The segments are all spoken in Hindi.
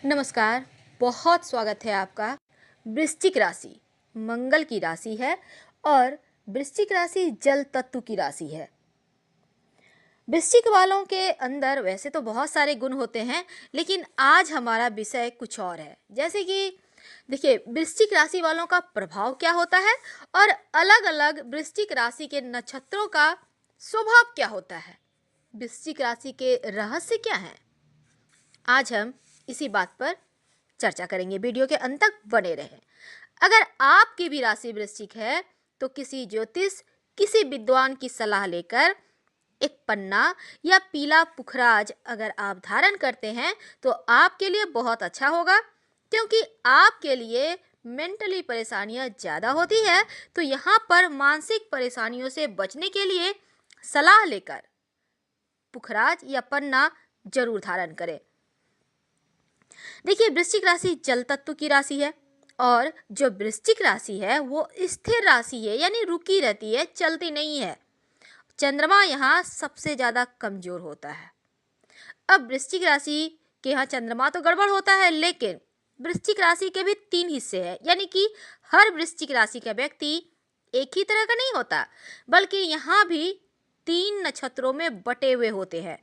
नमस्कार। बहुत स्वागत है आपका। वृश्चिक राशि मंगल की राशि है और वृश्चिक राशि जल तत्व की राशि है। वृश्चिक वालों के अंदर वैसे तो बहुत सारे गुण होते हैं, लेकिन आज हमारा विषय कुछ और है। जैसे कि देखिए, वृश्चिक राशि वालों का प्रभाव क्या होता है और अलग अलग वृश्चिक राशि के नक्षत्रों का स्वभाव क्या होता है, वृश्चिक राशि के रहस्य क्या हैं। आज हम इसी बात पर चर्चा करेंगे। वीडियो के अंत तक बने रहें। अगर आपकी भी राशि वृश्चिक है तो किसी ज्योतिष, किसी विद्वान की सलाह लेकर एक पन्ना या पीला पुखराज अगर आप धारण करते हैं तो आपके लिए बहुत अच्छा होगा, क्योंकि आपके लिए मेंटली परेशानियां ज़्यादा होती है। तो यहाँ पर मानसिक परेशानियों से बचने के लिए सलाह लेकर पुखराज या पन्ना जरूर धारण करें। देखिए, वृश्चिक राशि जल तत्व की राशि है और जो वृश्चिक राशि है वो स्थिर राशि है, यानी रुकी रहती है, चलती नहीं है। चंद्रमा यहाँ सबसे ज्यादा कमजोर होता है। अब वृश्चिक राशि के यहाँ चंद्रमा तो गड़बड़ होता है, लेकिन वृश्चिक राशि के भी 3 हिस्से हैं, यानी कि हर वृश्चिक राशि का व्यक्ति एक ही तरह का नहीं होता, बल्कि यहाँ भी 3 नक्षत्रों में बटे हुए होते हैं।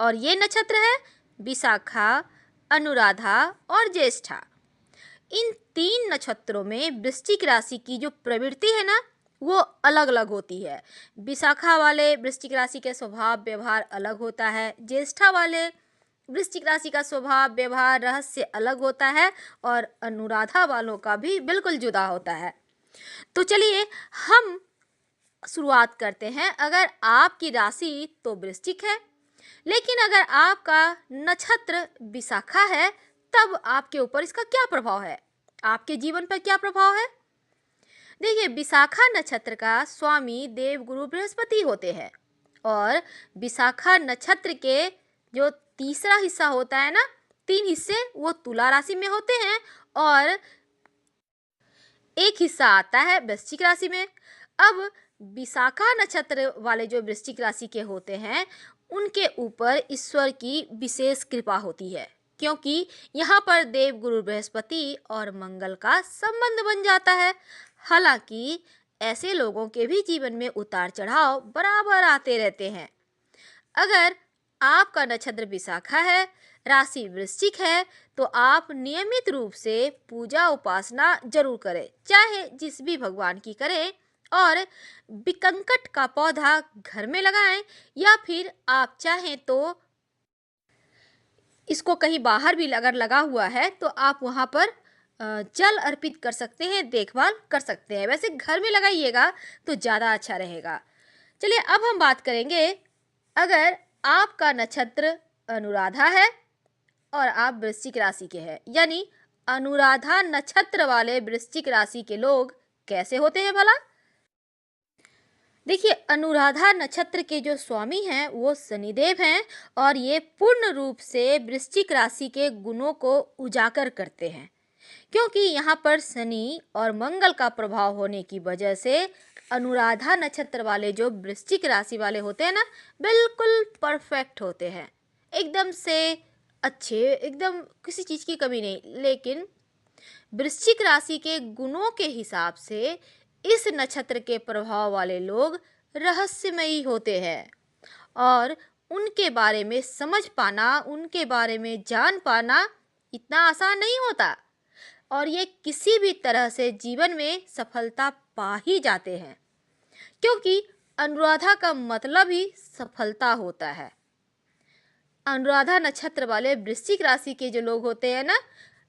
और ये नक्षत्र है विशाखा, अनुराधा और ज्येष्ठा। इन 3 नक्षत्रों में वृश्चिक राशि की जो प्रवृत्ति है ना, वो अलग अलग होती है। विशाखा वाले वृश्चिक राशि के स्वभाव व्यवहार अलग होता है, ज्येष्ठा वाले वृश्चिक राशि का स्वभाव व्यवहार रहस्य अलग होता है और अनुराधा वालों का भी बिल्कुल जुदा होता है। तो चलिए हम शुरुआत करते हैं। अगर आपकी राशि तो वृश्चिक है, लेकिन अगर आपका नक्षत्र विशाखा है, तब आपके ऊपर इसका क्या प्रभाव है, आपके जीवन पर क्या प्रभाव है। देखिए, विशाखा नक्षत्र का स्वामी देवगुरु बृहस्पति होते हैं और विशाखा नक्षत्र के जो तीसरा हिस्सा होता है ना, 3 हिस्से वो तुला राशि में होते हैं और एक हिस्सा आता है वृश्चिक राशि में। अब विशाखा नक्षत्र वाले जो वृश्चिक राशि के होते हैं, उनके ऊपर ईश्वर की विशेष कृपा होती है, क्योंकि यहाँ पर देवगुरु बृहस्पति और मंगल का संबंध बन जाता है। हालांकि ऐसे लोगों के भी जीवन में उतार चढ़ाव बराबर आते रहते हैं। अगर आपका नक्षत्र विशाखा है, राशि वृश्चिक है, तो आप नियमित रूप से पूजा उपासना जरूर करें, चाहे जिस भी भगवान की करें, और विकंकट का पौधा घर में लगाएं, या फिर आप चाहें तो इसको कहीं बाहर भी अगर लगा हुआ है तो आप वहाँ पर जल अर्पित कर सकते हैं, देखभाल कर सकते हैं। वैसे घर में लगाइएगा तो ज़्यादा अच्छा रहेगा। चलिए अब हम बात करेंगे, अगर आपका नक्षत्र अनुराधा है और आप वृश्चिक राशि के हैं, यानी अनुराधा नक्षत्र वाले वृश्चिक राशि के लोग कैसे होते हैं भला। देखिए, अनुराधा नक्षत्र के जो स्वामी हैं वो शनिदेव हैं और ये पूर्ण रूप से वृश्चिक राशि के गुणों को उजागर करते हैं, क्योंकि यहाँ पर शनि और मंगल का प्रभाव होने की वजह से अनुराधा नक्षत्र वाले जो वृश्चिक राशि वाले होते हैं ना, बिल्कुल परफेक्ट होते हैं, एकदम से अच्छे, एकदम किसी चीज़ की कमी नहीं। लेकिन वृश्चिक राशि के गुणों के हिसाब से इस नक्षत्र के प्रभाव वाले लोग रहस्यमयी होते हैं और उनके बारे में समझ पाना, उनके बारे में जान पाना इतना आसान नहीं होता और ये किसी भी तरह से जीवन में सफलता पा ही जाते हैं, क्योंकि अनुराधा का मतलब ही सफलता होता है। अनुराधा नक्षत्र वाले वृश्चिक राशि के जो लोग होते हैं ना,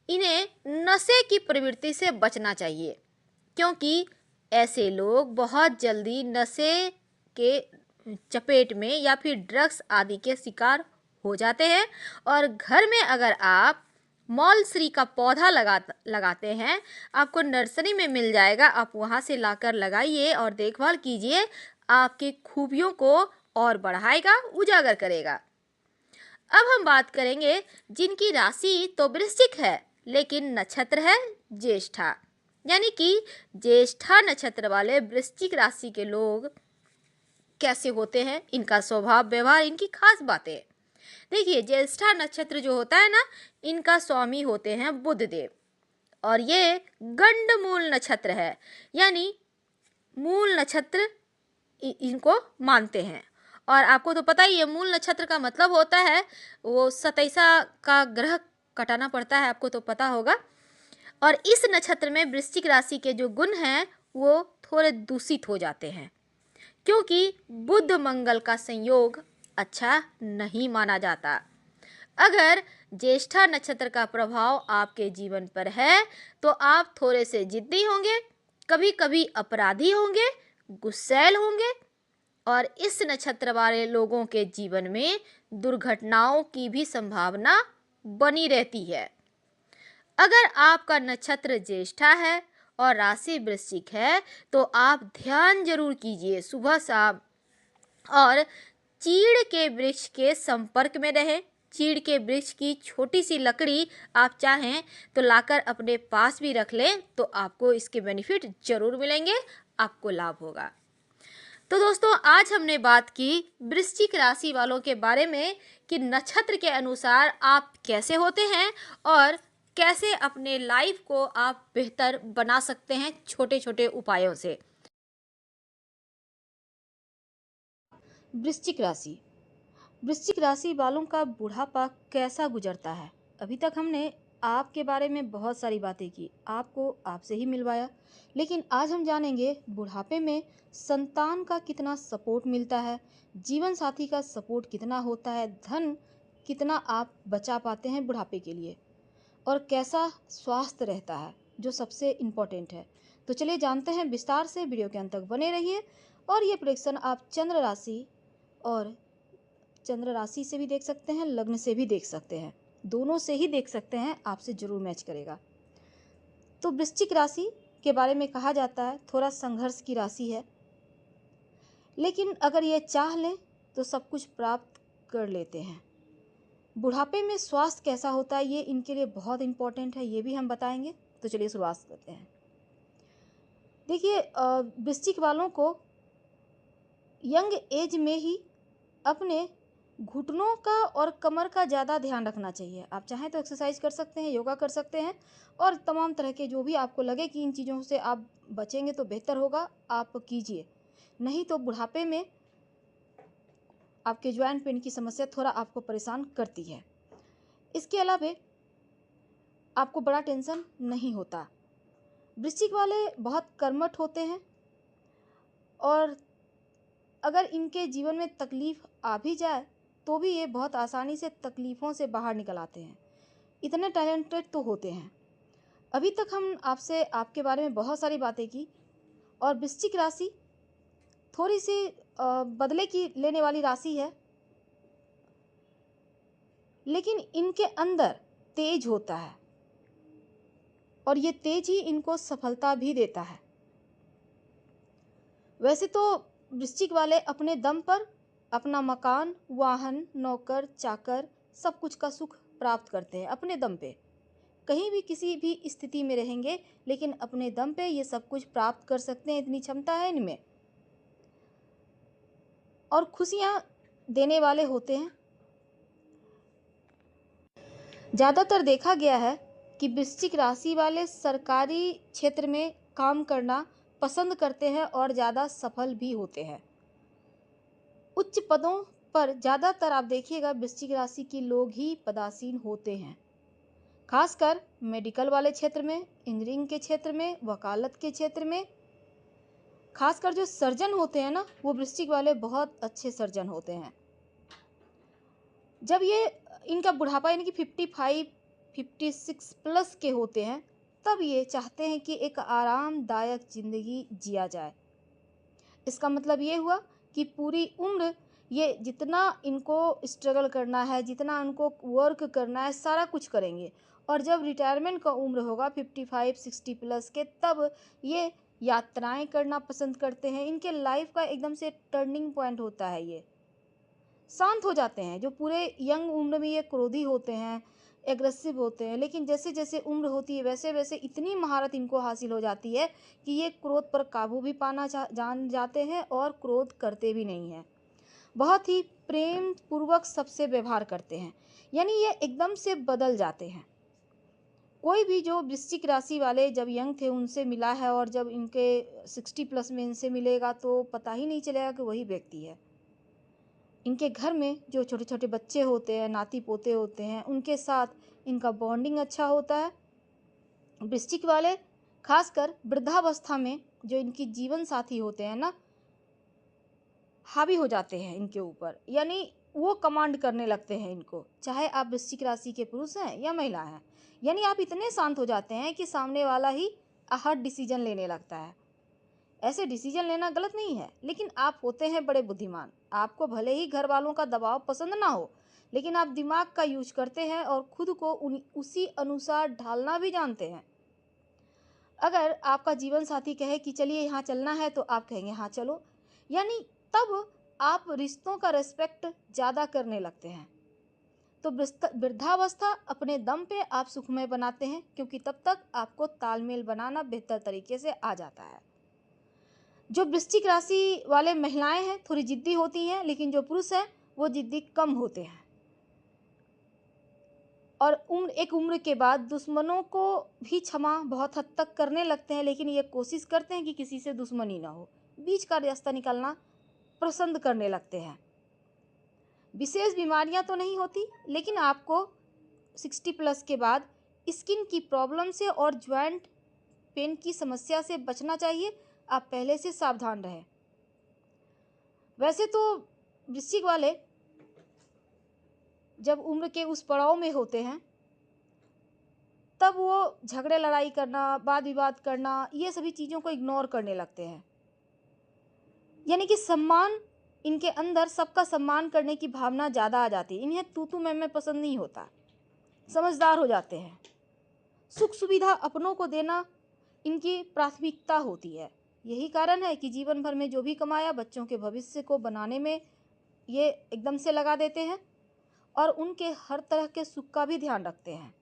इन्हें नशे की प्रवृत्ति से बचना चाहिए, क्योंकि ऐसे लोग बहुत जल्दी नशे के चपेट में या फिर ड्रग्स आदि के शिकार हो जाते हैं। और घर में अगर आप मौलश्री का पौधा लगाते हैं, आपको नर्सरी में मिल जाएगा, आप वहाँ से लाकर लगाइए और देखभाल कीजिए, आपकी खूबियों को और बढ़ाएगा, उजागर करेगा। अब हम बात करेंगे जिनकी राशि तो वृश्चिक है, लेकिन नक्षत्र है ज्येष्ठा, यानी कि ज्येष्ठा नक्षत्र वाले वृश्चिक राशि के लोग कैसे होते हैं, इनका स्वभाव व्यवहार, इनकी खास बातें। देखिए, ज्येष्ठा नक्षत्र जो होता है ना, इनका स्वामी होते हैं बुध देव, और ये गंडमूल नक्षत्र है, यानी मूल नक्षत्र इनको मानते हैं। और आपको तो पता ही है, मूल नक्षत्र का मतलब होता है वो 27 का ग्रह कटाना पड़ता है, आपको तो पता होगा। और इस नक्षत्र में वृश्चिक राशि के जो गुण हैं वो थोड़े दूषित हो जाते हैं, क्योंकि बुध मंगल का संयोग अच्छा नहीं माना जाता। अगर ज्येष्ठा नक्षत्र का प्रभाव आपके जीवन पर है तो आप थोड़े से जिद्दी होंगे, कभी कभी अपराधी होंगे, गुस्सैल होंगे, और इस नक्षत्र वाले लोगों के जीवन में दुर्घटनाओं की भी संभावना बनी रहती है। अगर आपका नक्षत्र ज्येष्ठा है और राशि वृश्चिक है तो आप ध्यान जरूर कीजिए सुबह शाम, और चीड़ के वृक्ष के संपर्क में रहें। चीड़ के वृक्ष की छोटी सी लकड़ी आप चाहें तो लाकर अपने पास भी रख लें, तो आपको इसके बेनिफिट जरूर मिलेंगे, आपको लाभ होगा। तो दोस्तों, आज हमने बात की वृश्चिक राशि वालों के बारे में कि नक्षत्र के अनुसार आप कैसे होते हैं और कैसे अपने लाइफ को आप बेहतर बना सकते हैं छोटे छोटे उपायों से। वृश्चिक राशि, वृश्चिक राशि वालों का बुढ़ापा कैसा गुजरता है। अभी तक हमने आपके बारे में बहुत सारी बातें की, आपको आपसे ही मिलवाया, लेकिन आज हम जानेंगे बुढ़ापे में संतान का कितना सपोर्ट मिलता है, जीवन साथी का सपोर्ट कितना होता है, धन कितना आप बचा पाते हैं बुढ़ापे के लिए, और कैसा स्वास्थ्य रहता है जो सबसे इम्पोर्टेंट है। तो चलिए जानते हैं विस्तार से, वीडियो के अंत तक बने रहिए। और ये प्रेडिक्शन आप चंद्र राशि से भी देख सकते हैं, लग्न से भी देख सकते हैं, दोनों से ही देख सकते हैं, आपसे जरूर मैच करेगा। तो वृश्चिक राशि के बारे में कहा जाता है थोड़ा संघर्ष की राशि है, लेकिन अगर ये चाह लें तो सब कुछ प्राप्त कर लेते हैं। बुढ़ापे में स्वास्थ्य कैसा होता है ये इनके लिए बहुत इंपॉर्टेंट है, ये भी हम बताएंगे। तो चलिए शुरुआत करते हैं। देखिए, वृश्चिक वालों को यंग एज में ही अपने घुटनों का और कमर का ज़्यादा ध्यान रखना चाहिए। आप चाहें तो एक्सरसाइज कर सकते हैं, योगा कर सकते हैं, और तमाम तरह के जो भी आपको लगे कि इन चीज़ों से आप बचेंगे तो बेहतर होगा, आप कीजिए। नहीं तो बुढ़ापे में आपके ज्वाइंट पेन की समस्या थोड़ा आपको परेशान करती है। इसके अलावा आपको बड़ा टेंशन नहीं होता। वृश्चिक वाले बहुत कर्मठ होते हैं, और अगर इनके जीवन में तकलीफ आ भी जाए तो भी ये बहुत आसानी से तकलीफ़ों से बाहर निकल आते हैं, इतने टैलेंटेड तो होते हैं। अभी तक हम आपसे आपके बारे में बहुत सारी बातें की, और वृश्चिक राशि थोड़ी सी बदले की लेने वाली राशि है, लेकिन इनके अंदर तेज होता है, और ये तेज ही इनको सफलता भी देता है। वैसे तो वृश्चिक वाले अपने दम पर अपना मकान, वाहन, नौकर चाकर सब कुछ का सुख प्राप्त करते हैं अपने दम पे। कहीं भी किसी भी स्थिति में रहेंगे, लेकिन अपने दम पे ये सब कुछ प्राप्त कर सकते हैं, इतनी क्षमता है इनमें, और खुशियाँ देने वाले होते हैं। ज़्यादातर देखा गया है कि वृश्चिक राशि वाले सरकारी क्षेत्र में काम करना पसंद करते हैं और ज़्यादा सफल भी होते हैं। उच्च पदों पर ज़्यादातर आप देखिएगा वृश्चिक राशि के लोग ही पदासीन होते हैं, खासकर मेडिकल वाले क्षेत्र में, इंजीनियरिंग के क्षेत्र में, वकालत के क्षेत्र में। खासकर जो सर्जन होते हैं ना, वो वृश्चिक वाले बहुत अच्छे सर्जन होते हैं। जब ये इनका बुढ़ापा यानी कि 55, 56 प्लस के होते हैं, तब ये चाहते हैं कि एक आरामदायक ज़िंदगी जिया जाए। इसका मतलब ये हुआ कि पूरी उम्र ये जितना इनको स्ट्रगल करना है, जितना उनको वर्क करना है, सारा कुछ करेंगे, और जब रिटायरमेंट का उम्र होगा 55, 60 प्लस के, तब ये यात्राएं करना पसंद करते हैं। इनके लाइफ का एकदम से टर्निंग पॉइंट होता है, ये शांत हो जाते हैं। जो पूरे यंग उम्र में ये क्रोधी होते हैं, एग्रेसिव होते हैं, लेकिन जैसे जैसे उम्र होती है वैसे वैसे इतनी महारत इनको हासिल हो जाती है कि ये क्रोध पर काबू भी पाना जान जाते हैं और क्रोध करते भी नहीं हैं। बहुत ही प्रेम पूर्वक सबसे व्यवहार करते हैं, यानी ये एकदम से बदल जाते हैं। कोई भी जो वृश्चिक राशि वाले जब यंग थे उनसे मिला है और जब इनके 60 प्लस में इनसे मिलेगा तो पता ही नहीं चलेगा कि वही व्यक्ति है। इनके घर में जो छोटे छोटे बच्चे होते हैं, नाती पोते होते हैं, उनके साथ इनका बॉन्डिंग अच्छा होता है। वृश्चिक वाले खासकर वृद्धावस्था में जो इनकी जीवन साथी होते हैं ना, हावी हो जाते हैं इनके ऊपर, यानी वो कमांड करने लगते हैं इनको, चाहे आप वृश्चिक राशि के पुरुष हैं या महिला हैं। यानी आप इतने शांत हो जाते हैं कि सामने वाला ही हर डिसीजन लेने लगता है। ऐसे डिसीजन लेना गलत नहीं है, लेकिन आप होते हैं बड़े बुद्धिमान। आपको भले ही घर वालों का दबाव पसंद ना हो, लेकिन आप दिमाग का यूज करते हैं और खुद को उसी अनुसार ढालना भी जानते हैं। अगर आपका जीवन साथी कहे कि चलिए यहाँ चलना है तो आप कहेंगे हाँ चलो, यानी तब आप रिश्तों का रेस्पेक्ट ज़्यादा करने लगते हैं। तो वृद्धावस्था अपने दम पे आप सुखमय बनाते हैं, क्योंकि तब तक आपको तालमेल बनाना बेहतर तरीके से आ जाता है। जो वृश्चिक राशि वाले महिलाएं हैं थोड़ी जिद्दी होती हैं, लेकिन जो पुरुष हैं वो जिद्दी कम होते हैं और एक उम्र के बाद दुश्मनों को भी क्षमा बहुत हद तक करने लगते हैं, लेकिन ये कोशिश करते हैं कि किसी से दुश्मनी ना हो, बीच का रास्ता निकालना पसंद करने लगते हैं। विशेष बीमारियां तो नहीं होती, लेकिन आपको 60 प्लस के बाद स्किन की प्रॉब्लम से और ज्वाइंट पेन की समस्या से बचना चाहिए। आप पहले से सावधान रहें। वैसे तो वृश्चिक वाले जब उम्र के उस पड़ाव में होते हैं तब वो झगड़े लड़ाई करना, वाद विवाद करना, ये सभी चीज़ों को इग्नोर करने लगते हैं। यानी कि सम्मान, इनके अंदर सबका सम्मान करने की भावना ज़्यादा आ जाती है। इन्हें तू मैं पसंद नहीं होता, समझदार हो जाते हैं। सुख सुविधा अपनों को देना इनकी प्राथमिकता होती है। यही कारण है कि जीवन भर में जो भी कमाया बच्चों के भविष्य को बनाने में ये एकदम से लगा देते हैं और उनके हर तरह के सुख का भी ध्यान रखते हैं।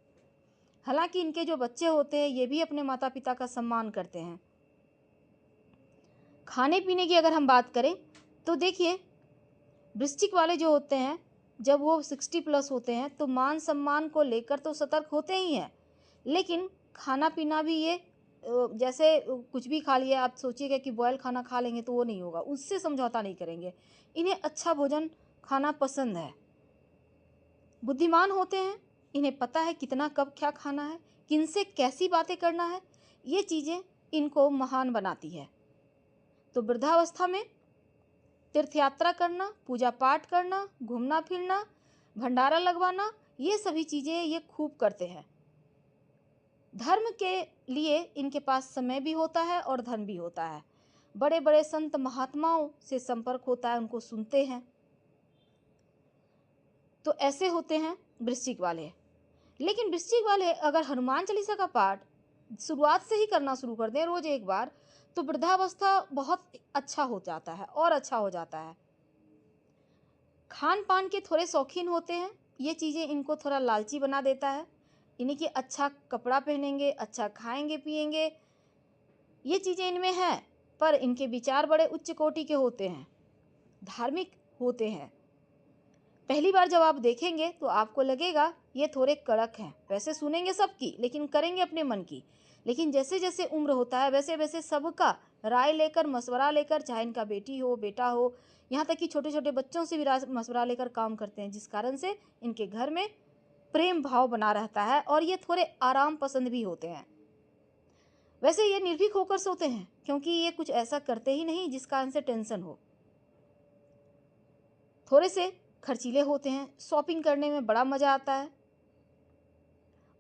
हालांकि इनके जो बच्चे होते हैं ये भी अपने माता पिता का सम्मान करते हैं। खाने पीने की अगर हम बात करें तो देखिए, वृश्चिक वाले जो होते हैं जब वो 60 प्लस होते हैं तो मान सम्मान को लेकर तो सतर्क होते ही हैं, लेकिन खाना पीना भी ये जैसे कुछ भी खा लिया, आप सोचिएगा कि बॉयल खाना खा लेंगे तो वो नहीं होगा, उससे समझौता नहीं करेंगे। इन्हें अच्छा भोजन खाना पसंद है। बुद्धिमान होते हैं, इन्हें पता है कितना कब क्या खाना है, किनसे कैसी बातें करना है, ये चीज़ें इनको महान बनाती है। तो वृद्धावस्था में तीर्थ यात्रा करना, पूजा पाठ करना, घूमना फिरना, भंडारा लगवाना, ये सभी चीज़ें ये खूब करते हैं। धर्म के लिए इनके पास समय भी होता है और धन भी होता है। बड़े बड़े संत महात्माओं से संपर्क होता है, उनको सुनते हैं। तो ऐसे होते हैं वृश्चिक वाले। लेकिन वृश्चिक वाले अगर हनुमान चालीसा का पाठ शुरुआत से ही करना शुरू कर दें रोज एक बार, तो वृद्धावस्था बहुत अच्छा हो जाता है और अच्छा हो जाता है। खान पान के थोड़े शौकीन होते हैं, ये चीज़ें इनको थोड़ा लालची बना देता है। इन्हीं कि अच्छा कपड़ा पहनेंगे, अच्छा खाएंगे पिएंगे, ये चीज़ें इनमें हैं, पर इनके विचार बड़े उच्च कोटि के होते हैं, धार्मिक होते हैं। पहली बार जब आप देखेंगे तो आपको लगेगा ये थोड़े कड़क हैं, वैसे सुनेंगे सबकी लेकिन करेंगे अपने मन की। लेकिन जैसे जैसे उम्र होता है वैसे वैसे सबका राय लेकर, मशवरा लेकर, चाहे इनका बेटी हो बेटा हो, यहाँ तक कि छोटे छोटे बच्चों से भी मशवरा लेकर काम करते हैं, जिस कारण से इनके घर में प्रेम भाव बना रहता है और ये थोड़े आराम पसंद भी होते हैं। वैसे ये निर्भीक होकर सोते हैं, क्योंकि ये कुछ ऐसा करते ही नहीं जिस कारण से टेंशन हो। थोड़े से खर्चीले होते हैं, शॉपिंग करने में बड़ा मज़ा आता है।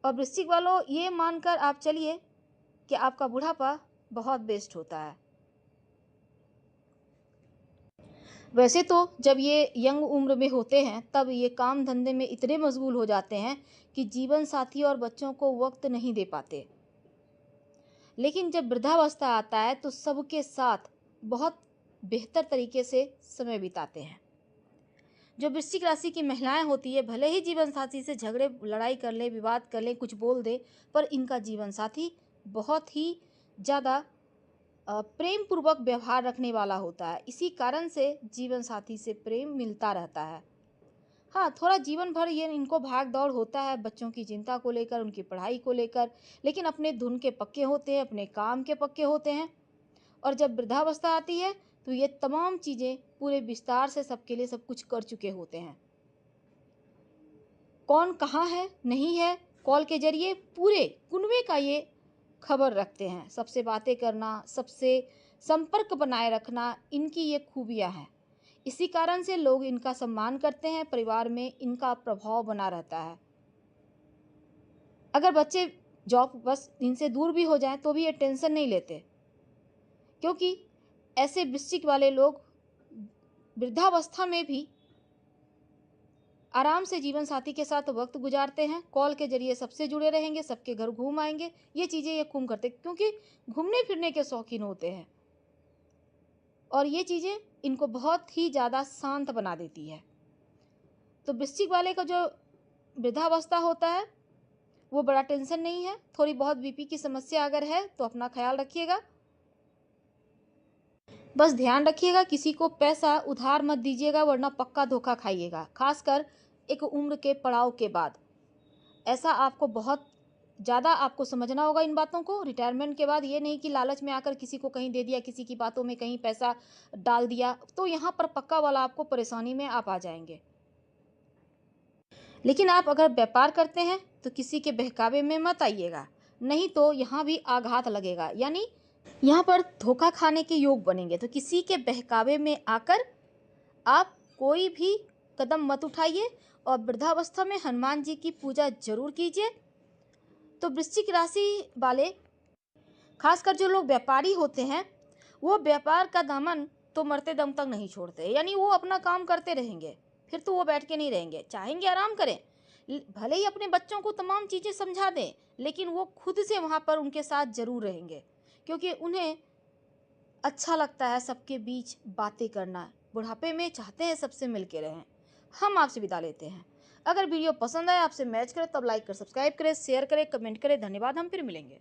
और वृश्चिक वालों, ये मानकर आप चलिए कि आपका बुढ़ापा बहुत बेस्ट होता है। वैसे तो जब ये यंग उम्र में होते हैं तब ये काम धंधे में इतने मशगूल हो जाते हैं कि जीवन साथी और बच्चों को वक्त नहीं दे पाते। लेकिन जब वृद्धावस्था आता है तो सबके साथ बहुत बेहतर तरीके से समय बिताते हैं। जो वृश्चिक राशि की महिलाएं होती है, भले ही जीवन साथी से झगड़े लड़ाई कर ले, विवाद कर ले, कुछ बोल दे, पर इनका जीवन साथी बहुत ही ज़्यादा प्रेम पूर्वक व्यवहार रखने वाला होता है। इसी कारण से जीवन साथी से प्रेम मिलता रहता है। हाँ, थोड़ा जीवन भर ये इनको भाग दौड़ होता है बच्चों की चिंता को लेकर, उनकी पढ़ाई को लेकर, लेकिन अपने धुन के पक्के होते हैं, अपने काम के पक्के होते हैं। और जब वृद्धावस्था आती है तो ये तमाम चीज़ें पूरे विस्तार से सबके लिए सब कुछ कर चुके होते हैं। कौन कहाँ है, नहीं है, कॉल के ज़रिए पूरे कुनबे का ये खबर रखते हैं। सबसे बातें करना, सबसे संपर्क बनाए रखना, इनकी ये खूबियाँ हैं। इसी कारण से लोग इनका सम्मान करते हैं, परिवार में इनका प्रभाव बना रहता है। अगर बच्चे जॉब बस इनसे दूर भी हो जाएँ तो भी ये टेंशन नहीं लेते, क्योंकि ऐसे वृश्चिक वाले लोग वृद्धावस्था में भी आराम से जीवन साथी के साथ वक्त गुजारते हैं। कॉल के ज़रिए सबसे जुड़े रहेंगे, सबके घर घूम आएँगे। ये चीज़ें ये खूब करते हैं, क्योंकि घूमने-फिरने के शौकीन होते हैं। और ये चीज़ें इनको बहुत ही ज़्यादा शांत बना देती है। तो वृश्चिक वाले का जो वृद्धावस्था होता है, वो बड़ा टेंशन नहीं है। थोड़ी बहुत बीपी की समस्या अगर है तो अपना ख़्याल रखिएगा। बस ध्यान रखिएगा, किसी को पैसा उधार मत दीजिएगा, वरना पक्का धोखा खाइएगा, खासकर एक उम्र के पड़ाव के बाद। ऐसा आपको बहुत ज़्यादा आपको समझना होगा इन बातों को। रिटायरमेंट के बाद ये नहीं कि लालच में आकर किसी को कहीं दे दिया, किसी की बातों में कहीं पैसा डाल दिया, तो यहाँ पर पक्का वाला आपको परेशानी में आप आ जाएंगे। लेकिन आप अगर व्यापार करते हैं तो किसी के बहकावे में मत आइएगा, नहीं तो यहाँ भी आघात लगेगा, यानी यहाँ पर धोखा खाने के योग बनेंगे। तो किसी के बहकावे में आकर आप कोई भी कदम मत उठाइए और वृद्धावस्था में हनुमान जी की पूजा जरूर कीजिए। तो वृश्चिक राशि वाले, खासकर जो लोग व्यापारी होते हैं, वो व्यापार का दामन तो मरते दम तक नहीं छोड़ते, यानी वो अपना काम करते रहेंगे। फिर तो वो बैठ के नहीं रहेंगे, चाहेंगे आराम करें, भले ही अपने बच्चों को तमाम चीज़ें समझा दें, लेकिन वो खुद से वहाँ पर उनके साथ जरूर रहेंगे, क्योंकि उन्हें अच्छा लगता है सबके बीच बातें करना। बुढ़ापे में चाहते हैं सबसे मिल के रहें। हम आपसे विदा लेते हैं। अगर वीडियो पसंद आए, आपसे मैच करे, तब लाइक कर सब्सक्राइब करें, शेयर करें, कमेंट करें। धन्यवाद। हम फिर मिलेंगे।